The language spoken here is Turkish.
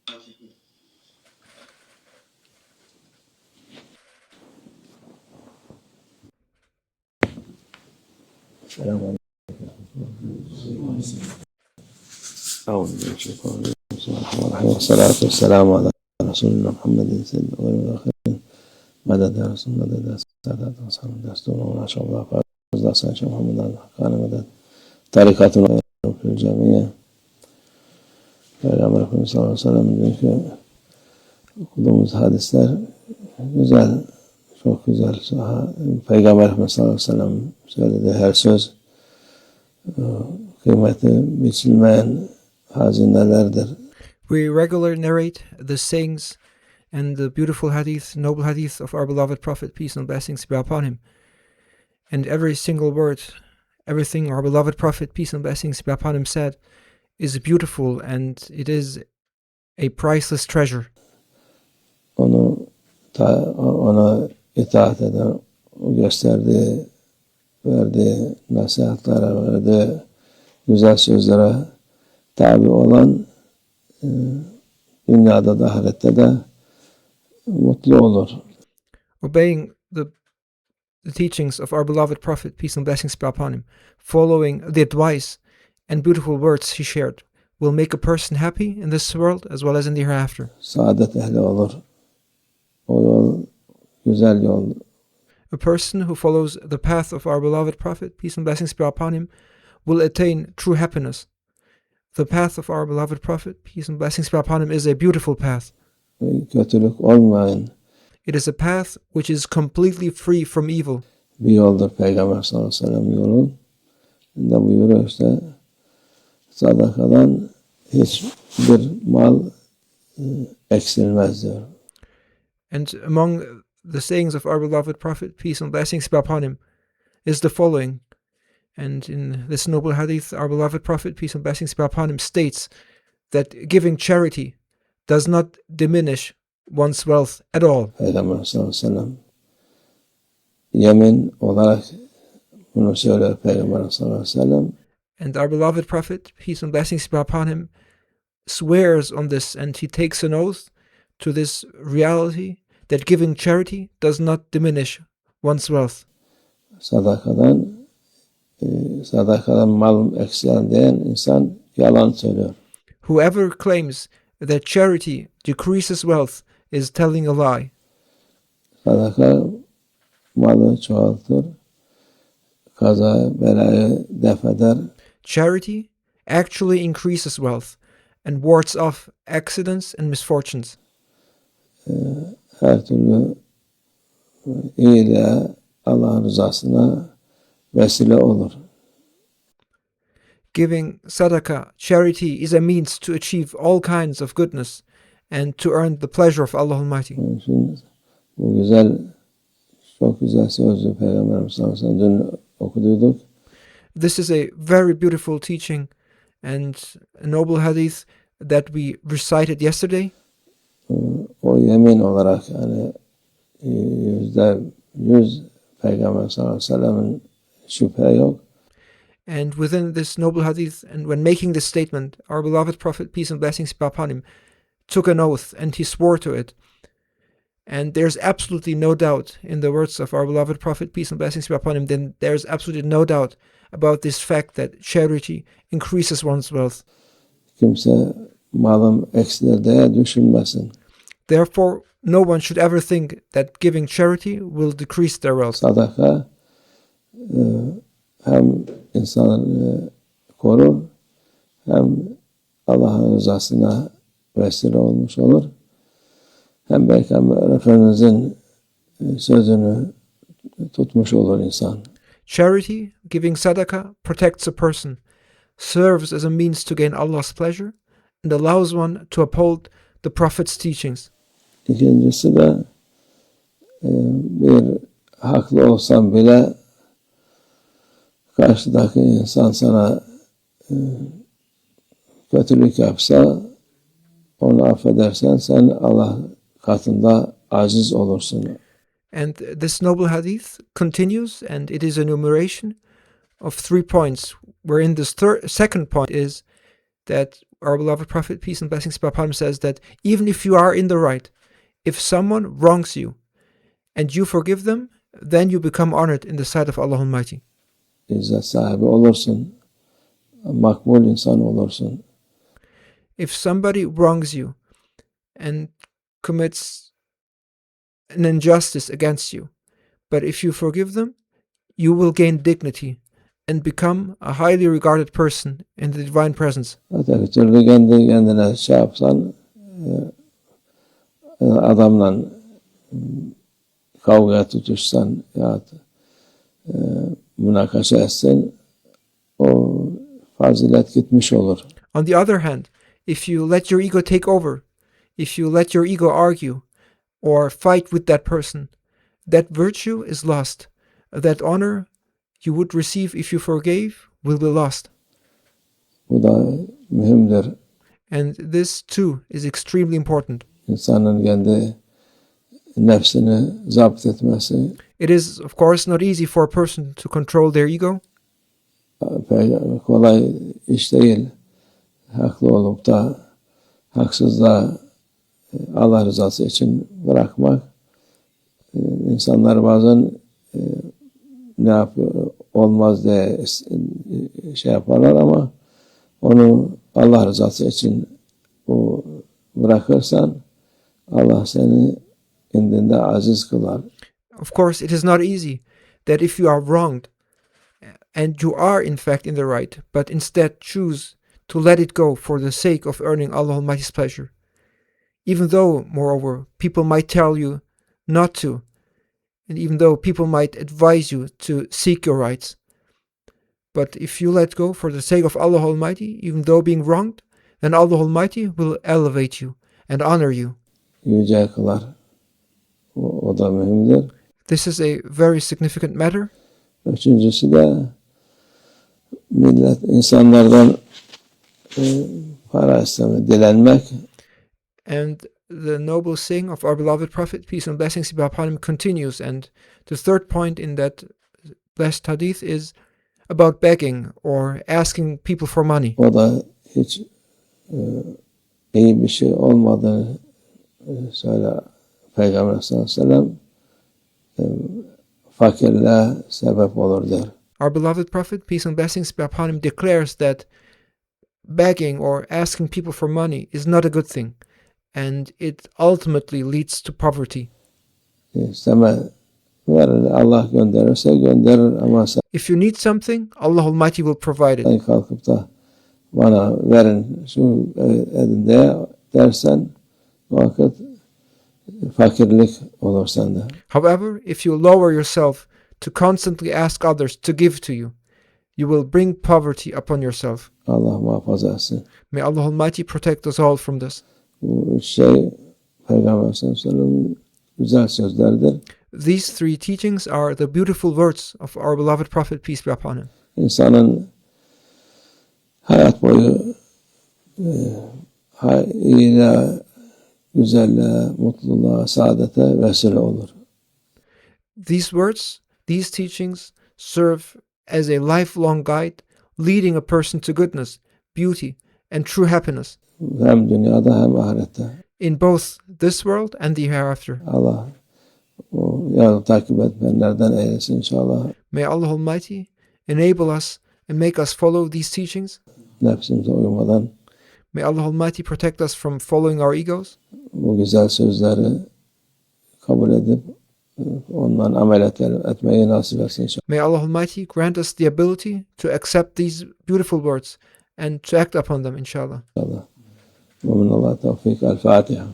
السلام عليكم. أعوذ بالله من الشيطان الرجيم. بسم الله الرحمن الرحيم والصلاة والسلام على رسولنا محمد سيد الأولين والآخرين مدد يا رسول مدد يا سادات وصحبه دستور وما شاء الله فارز دستان شيخ محمد الحقان مدد tarikatına camiye Peygamber Efendimiz sallallahu aleyhi ve sellem diyor ki okuduğumuz hadisler güzel, çok güzel. Peygamber Efendimiz sallallahu aleyhi ve sellem söylediği her söz kıymeti biçilmeyen hazinelerdir. We regularly narrate the sayings and the beautiful hadith, noble hadith of our beloved Prophet, peace and blessings be upon him. And every single word, everything our beloved Prophet, peace and blessings be upon him, said is beautiful and it is a priceless treasure. Ona itaat eden, gösterdiği, verdiği nasihatlere, verdiği güzel sözlere tabi olan dünyada da ahirette de mutlu olur. Obeying the teachings of our beloved Prophet, peace and blessings be upon him, following the advice and beautiful words he shared, will make a person happy in this world as well as in the hereafter. Saadet ehli olur. O yol güzel yol. A person who follows the path of our beloved Prophet, peace and blessings be upon him, will attain true happiness. The path of our beloved Prophet, peace and blessings be upon him, is a beautiful path. Kötülük olmayan It is a path which is completely free from evil. bir yoldur Peygamber sallallahu aleyhi ve sellem yolu. Ne buyuruyor işte sadakadan hiçbir mal eksilmez diyor. And among the sayings of our beloved Prophet, peace and blessings be upon him, is the following. And in this noble hadith, our beloved Prophet, peace and blessings be upon him, states that giving charity does not diminish one's wealth at all. Peygamber sallallahu aleyhi ve sellem yemin olarak bunu söylüyor Peygamber sallallahu aleyhi ve sellem. And our beloved Prophet, peace and blessings be upon him, swears on this and he takes an oath to this reality that giving charity does not diminish one's wealth. Sadakadan mal eksilen diyen insan yalan söylüyor. Whoever claims that charity decreases wealth is telling a lie. Sadaka malı çoğaltır, kaza belayı def eder. Charity actually increases wealth and wards off accidents and misfortunes. Her türlü iyiliğe, Allah'ın rızasına vesile olur. Giving sadaqah, charity, is a means to achieve all kinds of goodness and to earn the pleasure of Allah Almighty. Onun için bu güzel, çok güzel sözlü Peygamberimiz sallallahu aleyhi ve sellem dün okuduyduk. This is a very beautiful teaching and a noble hadith that we recited yesterday. O yemin olarak yani %100 Peygamber sallallahu aleyhi ve sellem'in şüphe yok. And within this noble hadith, and when making this statement, our beloved Prophet, peace and blessings be upon him, took an oath and he swore to it. And there's absolutely no doubt in the words of our beloved Prophet, peace and blessings be upon him, then there's absolutely no doubt about this fact that charity increases one's wealth. Kimse malım eksilir diye düşünmesin. Therefore, no one should ever think that giving charity will decrease their wealth. Sadaka hem insanı korur hem Allah'ın rızasına vesile olmuş olur. Hem Peygamber Efendimiz'in sözünü tutmuş olur insan. Charity, giving sadaqah, protects a person, serves as a means to gain Allah's pleasure, and allows one to uphold the Prophet's teachings. İkincisi de bir haklı olsan bile karşıdaki insan sana kötülük yapsa onu affedersen sen Allah katında aziz olursun. And this noble hadith continues, and it is a enumeration of 3 points, wherein this second point is that our beloved Prophet, peace and blessings be upon him, says that even if you are in the right, if someone wrongs you and you forgive them, then you become honored in the sight of Allah Almighty. İzzet sahibi olursun. Makbul insan olursun. If somebody wrongs you and commits an injustice against you, but if you forgive them, you will gain dignity and become a highly regarded person in the divine presence. Öteki türlü kendi kendine şey yapsan, adamla kavga tutuşsan ya münakaşa etsen, o fazilet gitmiş olur. On the other hand, if you let your ego take over, if you let your ego argue or fight with that person, that virtue is lost. That honor you would receive if you forgave will be lost. Bu da mühimdir. And this too is extremely important. İnsanın kendi nefsini zapt etmesi It is, of course, not easy for a person to control their ego. kolay iş değil. Haklı olup da haksızlığa Allah rızası için bırakmak. İnsanlar bazen ne yapıyor, olmaz diye şey yaparlar ama onu Allah rızası için o bırakırsan Allah seni indinde aziz kılar. Of course, it is not easy that if you are wronged and you are in fact in the right, but instead choose to let it go for the sake of earning Allah Almighty's pleasure. Even though, moreover, people might tell you not to, and even though people might advise you to seek your rights. But if you let go for the sake of Allah Almighty, even though being wronged, then Allah Almighty will elevate you and honor you. Yüce kılar. O da mühimdir. This is a very significant matter. Üçüncüsü de millet insanlardan para istemek, dilenmek. And the noble saying of our beloved Prophet, peace and blessings be upon him, continues. And the third point in that blessed hadith is about begging or asking people for money. O da hiç iyi bir şey olmadığını söyle Peygamber sallallahu aleyhi ve sellem fakirliğe sebep olur der. Our beloved Prophet, peace and blessings be upon him, declares that begging or asking people for money is not a good thing, and it ultimately leads to poverty. İsteme verir, Allah gönderirse gönderir ama sen If you need something, Allah Almighty will provide it. kalkıp da bana verin şu edin diye dersen o vakit fakirlik olur sende. However, if you lower yourself to constantly ask others to give to you, you will bring poverty upon yourself. Allah muhafaza etsin. May Allah Almighty protect us all from this. Bu şey Peygamber sallallahu aleyhi ve sellem'in güzel sözlerdir. These three teachings are the beautiful words of our beloved Prophet, peace be upon him. İnsanın hayat boyu iyiliğe, güzelliğe, mutluluğa, saadete vesile olur. These words, these teachings serve as a lifelong guide, leading a person to goodness, beauty, and true happiness Hem dünyada hem ahirette. in both this world and the hereafter. Allah o yolu takip etmeyenlerden eylesin inşallah. May Allah Almighty enable us and make us follow these teachings. Nefsimize uymadan May Allah Almighty protect us from following our egos. bu güzel sözleri kabul edip ondan amel etmeyi nasip etsin inşallah. May Allah Almighty grant us the ability to accept these beautiful words and to act upon them, inshallah. ومن الله التوفيق. الفاتحة.